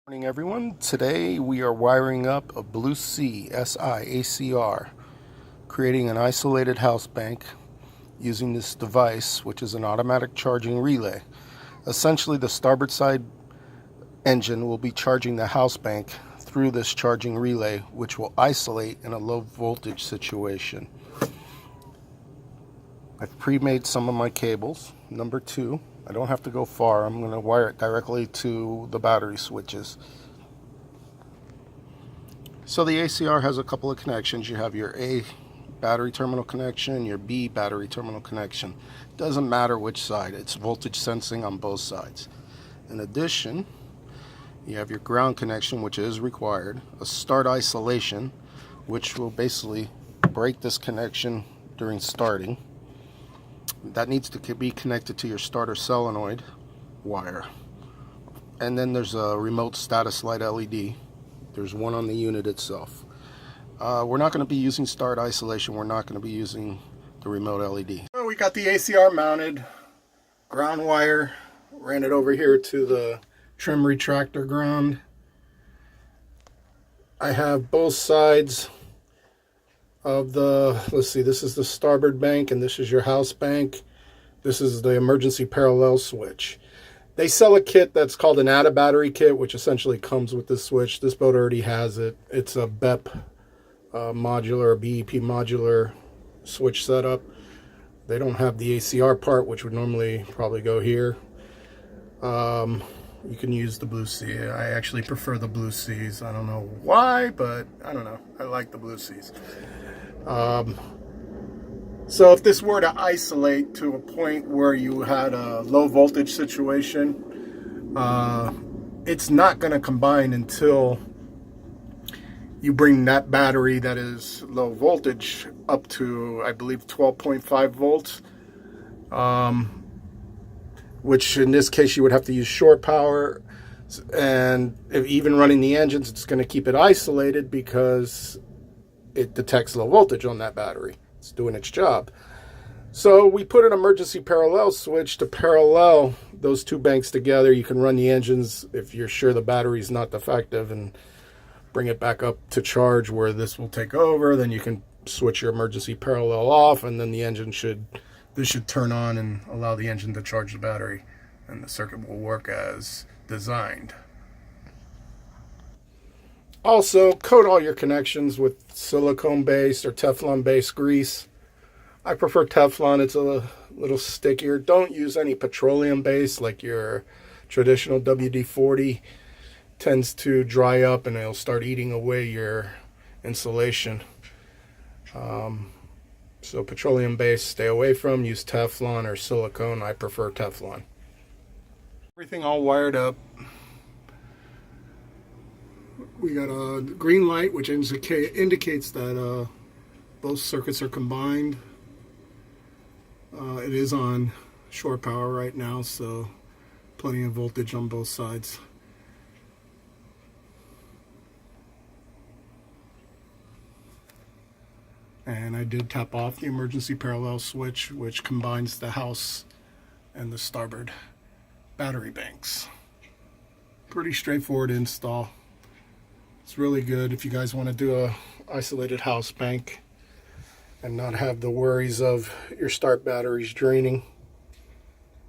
Morning everyone. Today we are wiring up a Blue Sea ACR, creating an isolated house bank using this device, which is an automatic charging relay. Essentially, the starboard side engine will be charging the house bank through this charging relay, which will isolate in a low voltage situation. I've pre-made some of my cables. Number 2. I don't have to go far. I'm going to wire it directly to the battery switches. So the ACR has a couple of connections. You have your A battery terminal connection, your B battery terminal connection. Doesn't matter which side. It's voltage sensing on both sides. In addition, you have your ground connection, which is required, a start isolation, which will basically break this connection during starting. That needs to be connected to your starter solenoid wire. And then there's a remote status light LED. There's one on the unit itself. We're not going to be using start isolation. We're not going to be using the remote LED. Well, we got the ACR mounted, ground wire, ran it over here to the trim retractor ground. I have both sides of the, let's see, this is the starboard bank and this is your house bank. This is the emergency parallel switch. They sell a kit that's called an add-a battery kit, which essentially comes with this switch. This boat already has it. It's a BEP modular, or BEP modular switch setup. They don't have the ACR part, which would normally probably go here. You can use the Blue Sea. I actually prefer the Blue Seas. I don't know why, but I don't know. I like the Blue Seas. So if this were to isolate to a point where you had a low voltage situation, it's not going to combine until you bring that battery that is low voltage up to, I believe, 12.5 volts, which in this case you would have to use short power. And if even running the engines, it's going to keep it isolated because it detects low voltage on that battery. It's doing its job. So we put an emergency parallel switch to parallel those two banks together. You can run the engines if you're sure the battery's not defective and bring it back up to charge where this will take over. Then you can switch your emergency parallel off, and then the engine should turn on and allow the engine to charge the battery, and the circuit will work as designed. Also, coat all your connections with silicone-based or Teflon-based grease. I prefer Teflon. It's a little stickier. Don't use any petroleum-based like your traditional WD-40. Tends to dry up and it'll start eating away your insulation. So petroleum-based, stay away from. Use Teflon or silicone. I prefer Teflon. Everything all wired up. We got a green light, which indicates that both circuits are combined. It is on shore power right now, so plenty of voltage on both sides. And I did tap off the emergency parallel switch, which combines the house and the starboard battery banks. Pretty straightforward install. It's really good if you guys want to do a isolated house bank and not have the worries of your start batteries draining.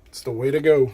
It's the way to go.